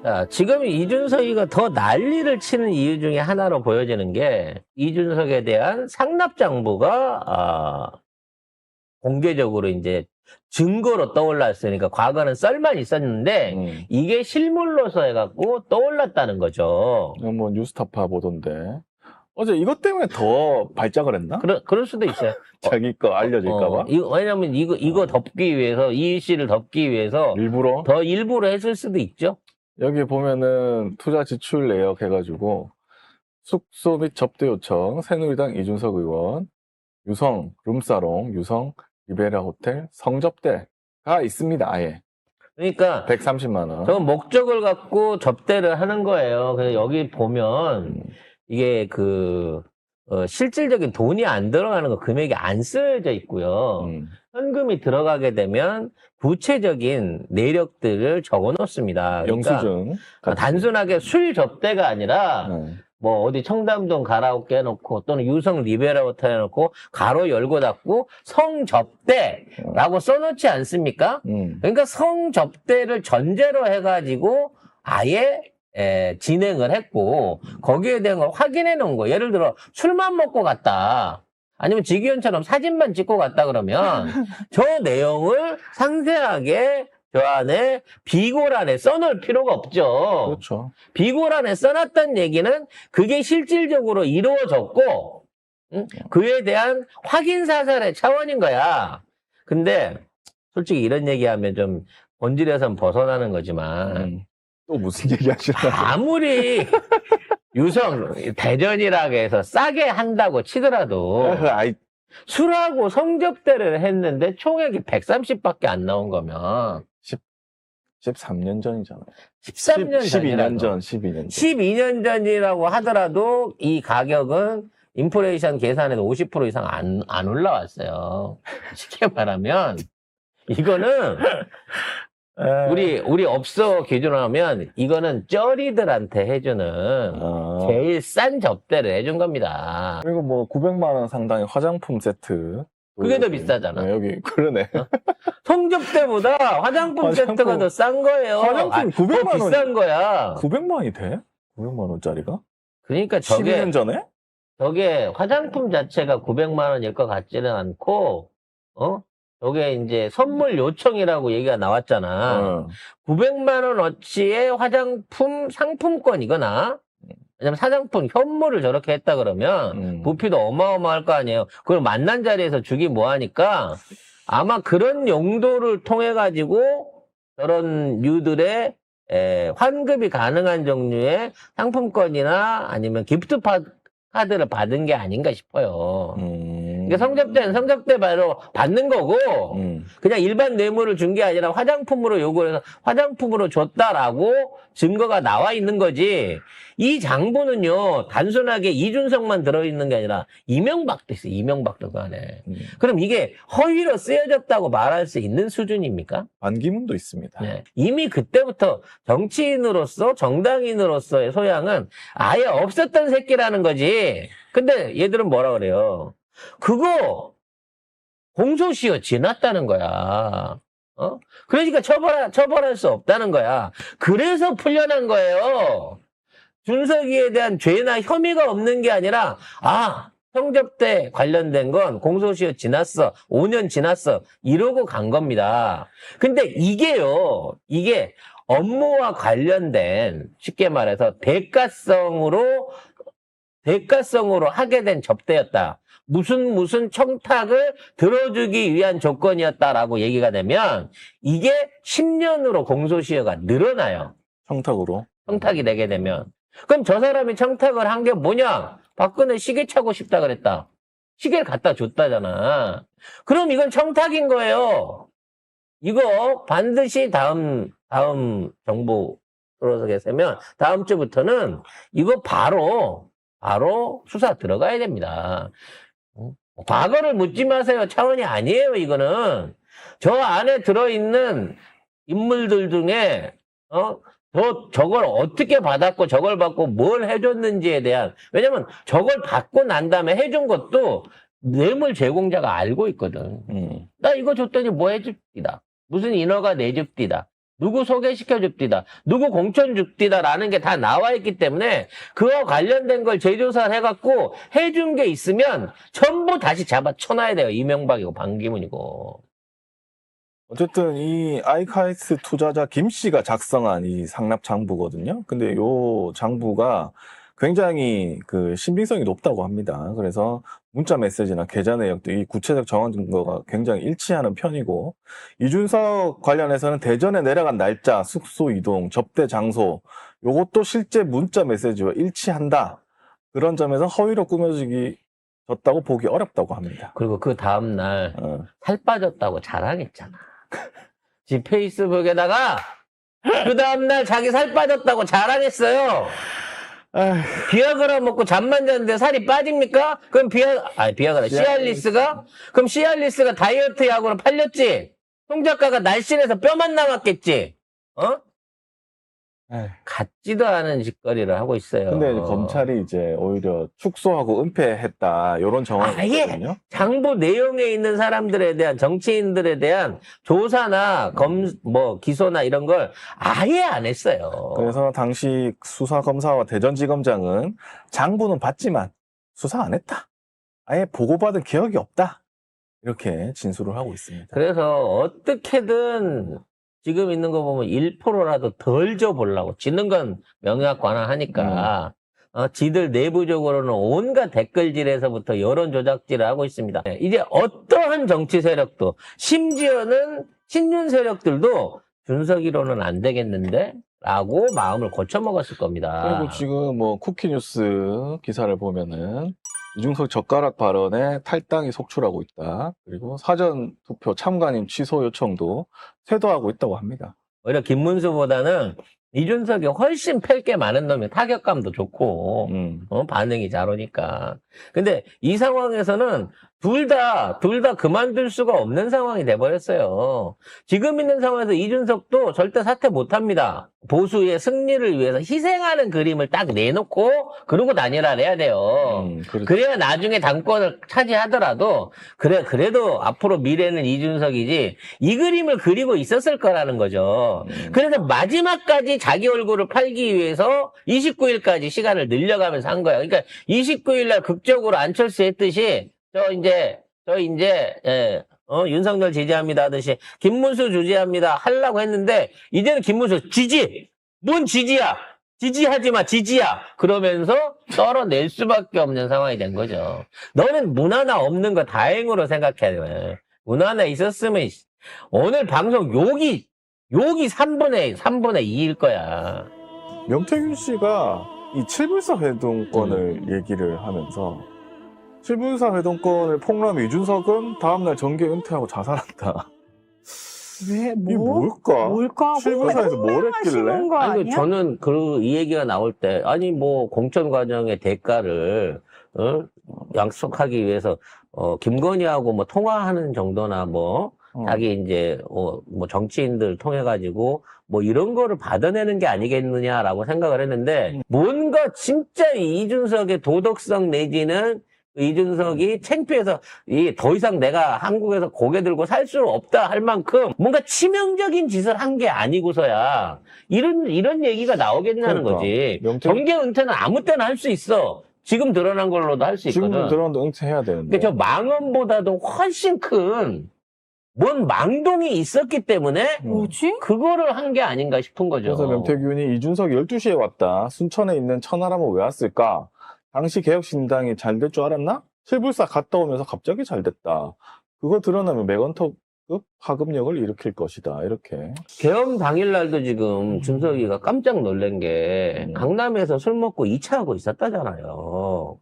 자, 지금 이준석이가 더 난리를 치는 이유 중에 하나로 보여지는 게 이준석에 대한 상납장부가 공개적으로 이제 증거로 떠올랐으니까 과거는 썰만 있었는데 이게 실물로서 해갖고 떠올랐다는 거죠. 뭐 뉴스타파 보던데 어제 이것 때문에 더 발작을 했나? 그럴 수도 있어요. 자기 거 알려질까봐? 왜냐면 이거 덮기 위해서, 이 씨를 덮기 위해서 일부러? 더 일부러 했을 수도 있죠. 여기 보면은 투자 지출 내역 해가지고 숙소 및 접대 요청 새누리당 이준석 의원 유성 룸사롱 유성 리베라 호텔 성접대가 있습니다. 아예 그러니까 130만 원. 저 목적을 갖고 접대를 하는 거예요. 그래서 여기 보면 이게 실질적인 돈이 안 들어가는 거 금액이 안 쓰여져 있고요. 현금이 들어가게 되면 구체적인 내역들을 적어 놓습니다. 그러니까 영수증. 단순하게 술 접대가 아니라 뭐 어디 청담동 가라오케 해놓고 또는 유성 리베라 호텔 해놓고 가로 열고 닫고 성접대라고 써놓지 않습니까? 그러니까 성접대를 전제로 해가지고 아예 진행을 했고 거기에 대한 걸 확인해 놓은 거. 예를 들어 술만 먹고 갔다. 아니면 지기현처럼 사진만 찍고 갔다 그러면 저 내용을 상세하게 저 안에 비고란에 써놓을 필요가 없죠. 그렇죠. 비고란에 써놨다는 얘기는 그게 실질적으로 이루어졌고 그에 대한 확인 사살의 차원인 거야. 근데 솔직히 이런 얘기하면 좀 본질에선 벗어나는 거지만 또 무슨 얘기 하시나요? 아무리 유성 대전이라고 해서 싸게 한다고 치더라도 술하고 성접대를 했는데 총액이 130밖에 안 나온 거면 13년 전이잖아요. 13년 12년 전, 12년 전. 12년 전이라고 하더라도 이 가격은 인플레이션 계산에도 50% 이상 안 올라왔어요. 쉽게 말하면 이거는 우리 업소 기준으로 하면 이거는 쩌리들한테 해주는 제일 싼 접대를 해준 겁니다. 그리고 뭐 900만 원 상당의 화장품 세트. 그게 더 비싸잖아. 여기 그러네. 성접대보다 화장품 세트가 더 싼 거예요. 화장품 900만 원. 더 비싼 거야. 900만 원이 돼? 900만 원짜리가? 그러니까 12년 전에? 저게 화장품 자체가 900만 원일 것 같지는 않고, 저게 이제 선물 요청이라고 얘기가 나왔잖아. 900만 원어치의 화장품 상품권이거나, 왜냐면 사장품 현물을 저렇게 했다 그러면 부피도 어마어마할 거 아니에요. 그걸 만난 자리에서 주기 뭐하니까 아마 그런 용도를 통해 가지고 저런 류들의 환급이 가능한 종류의 상품권이나 아니면 기프트 카드를 받은 게 아닌가 싶어요. 그러니까 성접대는 성접대로 받는 거고 그냥 일반 뇌물을 준 게 아니라 화장품으로 요구를 해서 화장품으로 줬다라고 증거가 나와 있는 거지. 이 장부는요 단순하게 이준석만 들어있는 게 아니라 이명박도 있어요. 이명박도 그 안에. 그럼 이게 허위로 쓰여졌다고 말할 수 있는 수준입니까? 반기문도 있습니다. 네. 이미 그때부터 정치인으로서 정당인으로서의 소양은 아예 없었던 새끼라는 거지. 근데 얘들은 뭐라 그래요? 그거 공소시효 지났다는 거야. 그러니까 처벌할 수 없다는 거야. 그래서 풀려난 거예요. 준석이에 대한 죄나 혐의가 없는 게 아니라 성접대 관련된 건 공소시효 지났어. 5년 지났어. 이러고 간 겁니다. 근데 이게 업무와 관련된 쉽게 말해서 대가성으로 하게 된 접대였다. 무슨 청탁을 들어주기 위한 조건이었다라고 얘기가 되면 이게 10년으로 공소시효가 늘어나요. 청탁이 되게 되면. 그럼 저 사람이 청탁을 한 게 뭐냐? 박근혜 시계 차고 싶다 그랬다. 시계를 갖다 줬다잖아. 그럼 이건 청탁인 거예요. 이거 반드시 다음 정부 들어서게 되면 다음 주부터는 이거 바로 수사 들어가야 됩니다. 과거를 묻지 마세요. 차원이 아니에요, 이거는. 저 안에 들어있는 인물들 중에, 저걸 어떻게 받았고, 저걸 받고 뭘 해줬는지에 대한, 왜냐면 저걸 받고 난 다음에 해준 것도 뇌물 제공자가 알고 있거든. 나 이거 줬더니 뭐 해줍디다. 무슨 인허가 내줍디다. 누구 소개시켜 줍디다, 누구 공천 줍디다라는 게 다 나와 있기 때문에 그와 관련된 걸 재조사를 해갖고 해준 게 있으면 전부 다시 잡아 쳐놔야 돼요. 이명박이고 반기문이고. 어쨌든 이 아이카이스 투자자 김 씨가 작성한 이 상납 장부거든요. 근데 요 장부가 굉장히 그 신빙성이 높다고 합니다. 그래서 문자 메시지나 계좌 내역도 이 구체적 정황 증거가 굉장히 일치하는 편이고, 이준석 관련해서는 대전에 내려간 날짜, 숙소 이동, 접대 장소, 요것도 실제 문자 메시지와 일치한다. 그런 점에서 허위로 꾸며졌다고 보기 어렵다고 합니다. 그리고 그 다음날 어. 살 빠졌다고 자랑했잖아. 지 페이스북에다가 그 다음날 자기 살 빠졌다고 자랑했어요. 아휴, 비아그라 먹고 잠만 잤는데 살이 빠집니까? 그럼 비아그라, 시알리스가? 그럼 시알리스가 다이어트 약으로 팔렸지? 송 작가가 날씬해서 뼈만 남았겠지? 어? 에휴. 같지도 않은 짓거리를 하고 있어요. 근데 검찰이 이제 오히려 축소하고 은폐했다, 이런 정황이거든요. 장부 내용에 있는 사람들에 대한, 정치인들에 대한 조사나 기소나 이런 걸 아예 안 했어요. 그래서 당시 수사검사와 대전지검장은 장부는 봤지만 수사 안 했다, 아예 보고받은 기억이 없다, 이렇게 진술을 하고 있습니다. 그래서 어떻게든 지금 있는 거 보면 1%라도 덜 줘보려고. 지는 건 명약관화하니까. 지들 내부적으로는 온갖 댓글질에서부터 여론 조작질을 하고 있습니다. 이제 어떠한 정치 세력도, 심지어는 친윤 세력들도 준석이로는 안 되겠는데? 라고 마음을 고쳐먹었을 겁니다. 그리고 지금 뭐 쿠키뉴스 기사를 보면은 이준석 젓가락 발언에 탈당이 속출하고 있다. 그리고 사전투표 참관인 취소 요청도 쇄도하고 있다고 합니다. 오히려 김문수보다는 이준석이 훨씬 팰 게 많은 놈이 타격감도 좋고, 반응이 잘 오니까. 근데 이 상황에서는 둘 다 그만둘 수가 없는 상황이 돼버렸어요. 지금 있는 상황에서 이준석도 절대 사퇴 못 합니다. 보수의 승리를 위해서 희생하는 그림을 딱 내놓고, 그러고 다니라 해야 돼요. 그렇죠. 그래야 나중에 당권을 차지하더라도, 그래도 앞으로 미래는 이준석이지, 이 그림을 그리고 있었을 거라는 거죠. 그래서 마지막까지 자기 얼굴을 팔기 위해서 29일까지 시간을 늘려가면서 한 거예요. 그러니까 29일 날 극적으로 안철수 했듯이 윤석열 지지합니다 하듯이 김문수 지지합니다 하려고 했는데, 이제는 김문수 뭔 지지야? 지지하지 마, 지지야. 그러면서 떨어낼 수밖에 없는 상황이 된 거죠. 너는 문 하나 없는 거 다행으로 생각해야 돼. 문 하나 있었으면 오늘 방송 욕이 3분의 2일 거야. 명태균 씨가 이 7불사 회동권을 얘기를 하면서 7불사 회동권을 폭로하면 이준석은 다음날 정계 은퇴하고 자살한다. 왜? 이게 뭘까? 뭘까? 7불사에서 뭘 했길래? 거 아니, 아니야? 저는 이 얘기가 나올 때, 공천 과정의 대가를, 약속하기 위해서, 김건희하고 통화하는 정도나 자기 이제, 정치인들 통해가지고, 이런 거를 받아내는 게 아니겠느냐라고 생각을 했는데, 뭔가 진짜 이준석의 도덕성 내지는 이준석이 창피해서 더 이상 내가 한국에서 고개 들고 살 수 없다 할 만큼 뭔가 치명적인 짓을 한 게 아니고서야 이런 얘기가 나오겠냐는 그러니까. 거지. 명태균- 정계 은퇴는 아무 때나 할 수 있어. 지금 드러난 걸로도 할 수 있거든. 지금 들어도 은퇴해야 되는데. 근데 저 망언보다도 훨씬 큰 뭔 망동이 있었기 때문에 뭐지? 그거를 한 게 아닌가 싶은 거죠. 그래서 명태균이 이준석 12시에 왔다, 순천에 있는 천하람은 왜 왔을까? 당시 개혁신당이 잘 될 줄 알았나? 7불사 갔다 오면서 갑자기 잘 됐다. 그거 드러나면 맥언터급 파급력을 일으킬 것이다, 이렇게. 계엄 당일날도 지금 준석이가 깜짝 놀란 게 강남에서 술 먹고 2차 하고 있었다잖아요.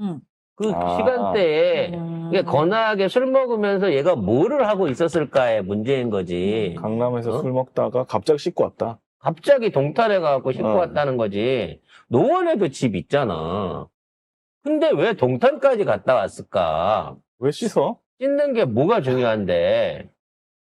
응. 그 아. 시간대에 이게 거나하게 술 먹으면서 얘가 뭐를 하고 있었을까의 문제인 거지. 강남에서 어? 술 먹다가 갑자기 씻고 왔다. 갑자기 동탄해가지고 씻고 어. 왔다는 거지. 노원에도 집 있잖아. 근데 왜 동탄까지 갔다 왔을까? 왜 씻어? 씻는 게 뭐가 중요한데.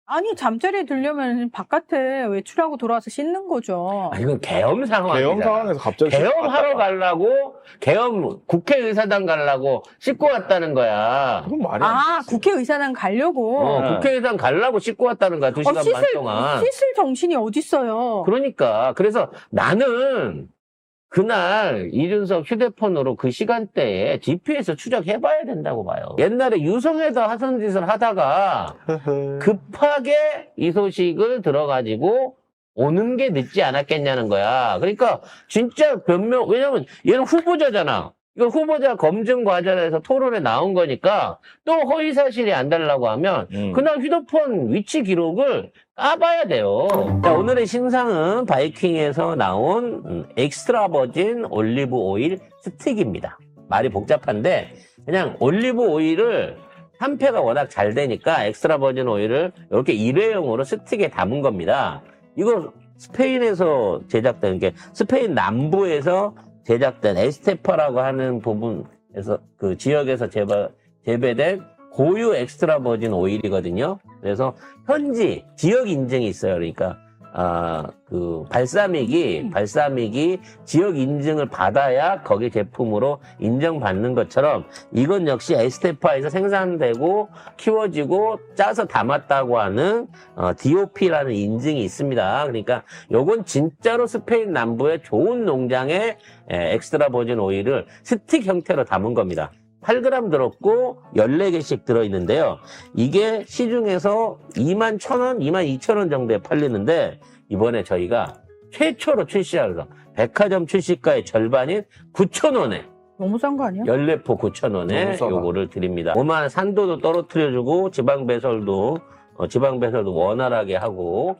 아니, 잠자리에 들려면 바깥에 외출하고 돌아와서 씻는 거죠. 아, 이건 계엄 상황이잖아. 계엄 상황에서 갑자기 계엄하러 가려고, 계엄, 국회의사당 가려고 씻고 왔다는 거야. 그건 말이 안 아, 되지. 국회의사당 가려고. 네. 국회의사당 가려고 씻고 왔다는 거야, 2시간 반 동안. 씻을 정신이 어딨어요. 그러니까. 그래서 나는 그날 이준석 휴대폰으로 그 시간대에 GPS 추적해봐야 된다고 봐요. 옛날에 유성에다 하선 짓을 하다가 급하게 이 소식을 들어가지고 오는 게 늦지 않았겠냐는 거야. 그러니까 진짜 변명, 왜냐면 얘는 후보자잖아. 이거 후보자 검증 과정에서 토론에 나온 거니까 또 허위 사실이 안 달라고 하면 그날 휴대폰 위치 기록을 까봐야 돼요. 자, 오늘의 신상은 바이킹에서 나온 엑스트라 버진 올리브 오일 스틱입니다. 말이 복잡한데 그냥 올리브 오일을 산패가 워낙 잘 되니까 엑스트라 버진 오일을 이렇게 일회용으로 스틱에 담은 겁니다. 이거 스페인에서 제작된 게 스페인 남부에서 제작된 에스테파라고 하는 부분에서 그 지역에서 재배된 고유 엑스트라 버진 오일이거든요. 그래서 현지 지역 인증이 있어요. 그러니까 그 발사믹이 지역 인증을 받아야 거기 제품으로 인정받는 것처럼 이건 역시 에스테파에서 생산되고 키워지고 짜서 담았다고 하는 DOP라는 인증이 있습니다. 그러니까 요건 진짜로 스페인 남부의 좋은 농장의 엑스트라 버진 오일을 스틱 형태로 담은 겁니다. 8g 들었고 14개씩 들어있는데요. 이게 시중에서 21,000원, 22,000원 정도에 팔리는데 이번에 저희가 최초로 출시하면서 백화점 출시가의 절반인 9,000원에 너무 싼 거 아니야? 14포 9,000원에 너무 싸다. 요거를 드립니다. 오만 산도도 떨어뜨려주고 지방 배설도 원활하게 하고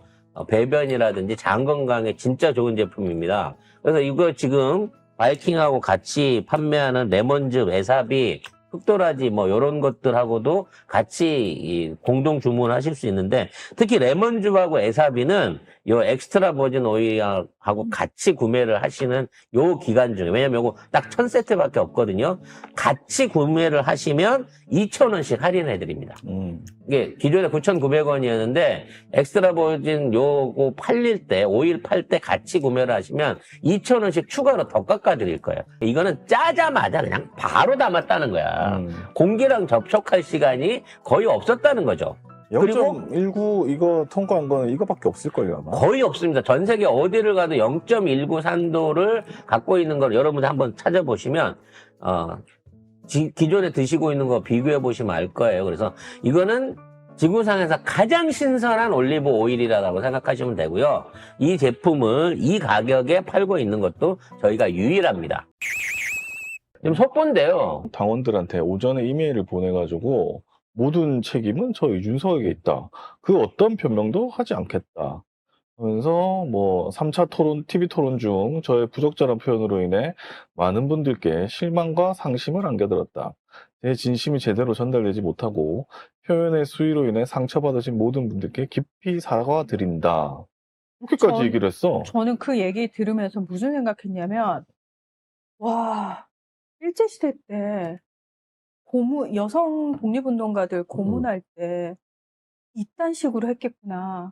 배변이라든지 장 건강에 진짜 좋은 제품입니다. 그래서 이거 지금 바이킹하고 같이 판매하는 레몬즙, 에사비, 흑도라지 뭐 이런 것들하고도 같이 공동 주문하실 수 있는데 특히 레몬즙하고 에사비는 요 엑스트라 버진 오일하고 같이 구매를 하시는 요 기간 중에 왜냐면 요거 딱 1000세트밖에 없거든요. 같이 구매를 하시면 2,000원씩 할인해 드립니다. 이게 기존에 9,900원이었는데 엑스트라 버진 요거 팔릴 때 오일 팔 때 같이 구매를 하시면 2,000원씩 추가로 더 깎아 드릴 거예요. 이거는 짜자마자 그냥 바로 담았다는 거야. 공기랑 접촉할 시간이 거의 없었다는 거죠. 그리고 0.19 이거 통과한 거는 이거밖에 없을걸요, 아마. 거의 없습니다. 전 세계 어디를 가도 0.19 산도를 갖고 있는 걸 여러분들 한번 찾아보시면 기존에 드시고 있는 거 비교해 보시면 알 거예요. 그래서 이거는 지구상에서 가장 신선한 올리브 오일이라고 생각하시면 되고요. 이 제품을 이 가격에 팔고 있는 것도 저희가 유일합니다. 지금 속보인데요. 당원들한테 오전에 이메일을 보내가지고 모든 책임은 저 이준석에게 있다. 그 어떤 변명도 하지 않겠다. 하면서 뭐 3차 토론, TV 토론 중 저의 부적절한 표현으로 인해 많은 분들께 실망과 상심을 안겨들었다. 제 진심이 제대로 전달되지 못하고 표현의 수위로 인해 상처받으신 모든 분들께 깊이 사과드린다. 이렇게까지 얘기를 했어. 저는 그 얘기 들으면서 무슨 생각했냐면, 와, 일제시대 때 여성 독립운동가들 고문할 때 이딴 식으로 했겠구나.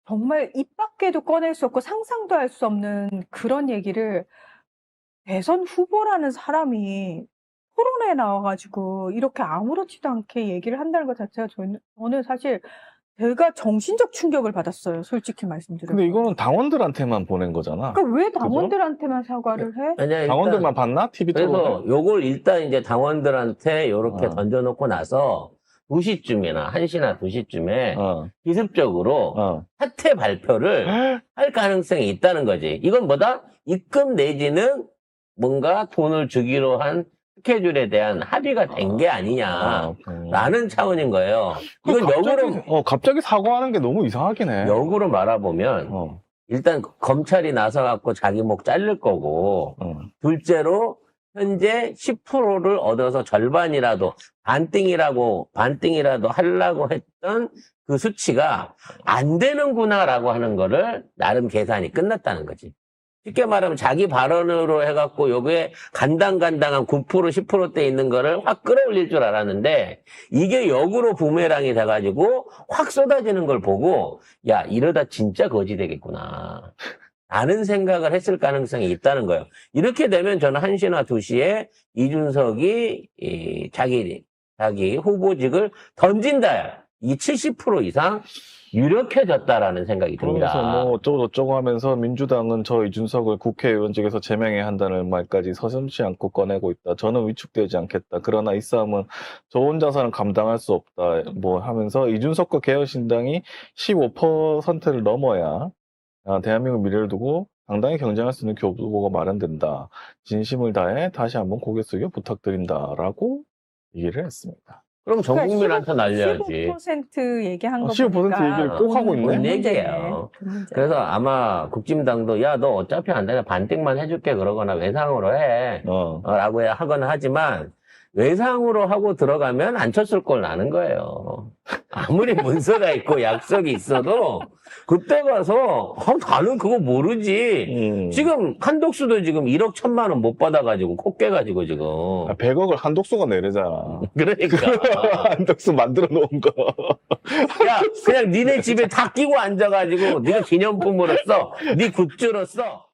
정말 입 밖에도 꺼낼 수 없고 상상도 할 수 없는 그런 얘기를 대선 후보라는 사람이 토론에 나와가지고 이렇게 아무렇지도 않게 얘기를 한다는 것 자체가 저는 사실 제가 정신적 충격을 받았어요. 솔직히 말씀드려요. 근데 이거는 당원들한테만 보낸 거잖아. 그러니까 왜 당원들한테만 사과를 해? 왜냐면 일단 당원들만 봤나? TV 그래서 토론을? 요걸 일단 이제 당원들한테 요렇게 어. 던져놓고 나서 2시쯤이나 1시나 2시쯤에 기습적으로 사퇴 발표를 할 가능성이 있다는 거지. 이건 뭐다? 입금 내지는 뭔가 돈을 주기로 한 스케줄에 대한 합의가 된 게 아니냐라는 차원인 거예요. 이건 갑자기 사과하는 게 너무 이상하긴 해. 역으로 말아보면 일단 검찰이 나서갖고 자기 목 자를 거고 둘째로 현재 10%를 얻어서 절반이라도 반띵이라도 하려고 했던 그 수치가 안 되는구나라고 하는 거를 나름 계산이 끝났다는 거지. 쉽게 말하면 자기 발언으로 해갖고 요게 간당간당한 9% 10%대 있는 거를 확 끌어올릴 줄 알았는데 이게 역으로 부메랑이 돼가지고 확 쏟아지는 걸 보고 야 이러다 진짜 거지 되겠구나 라는 생각을 했을 가능성이 있다는 거예요. 이렇게 되면 저는 1시나 2시에 이준석이 자기 후보직을 던진다. 이 70% 이상 유력해졌다라는 생각이 듭니다. 그러면서 뭐 어쩌고저쩌고 하면서 민주당은 저 이준석을 국회의원직에서 제명해야 한다는 말까지 서슴지 않고 꺼내고 있다. 저는 위축되지 않겠다. 그러나 이 싸움은 저 혼자서는 감당할 수 없다. 뭐 하면서 이준석과 개혁신당이 15%를 넘어야 대한민국 미래를 두고 당당히 경쟁할 수 있는 교부보가 마련된다. 진심을 다해 다시 한번 고개 숙여 부탁드린다라고 얘기를 했습니다. 그럼 전 국민한테 날려야지. 15% 얘기한 거 15% 보니까 얘기를 꼭 하고 있네. 뭔 얘기예요. 그래서 아마 국진당도 야 너 어차피 안 되냐 반띵만 해줄게 그러거나 외상으로 해 라고 하거나 하지만 외상으로 하고 들어가면 안 쳤을 걸 나는 거예요. 아무리 문서가 있고 약속이 있어도 그때 가서 나는 그거 모르지. 지금 한독수도 지금 1억 1,000만 원 못 받아가지고 코 깨가지고 지금 100억을 한독수가 내려잖아. 그러니까 한독수 만들어 놓은 거. 야 그냥 니네 집에 다 끼고 앉아가지고 네가 기념품으로 써, 네 굿즈로 써.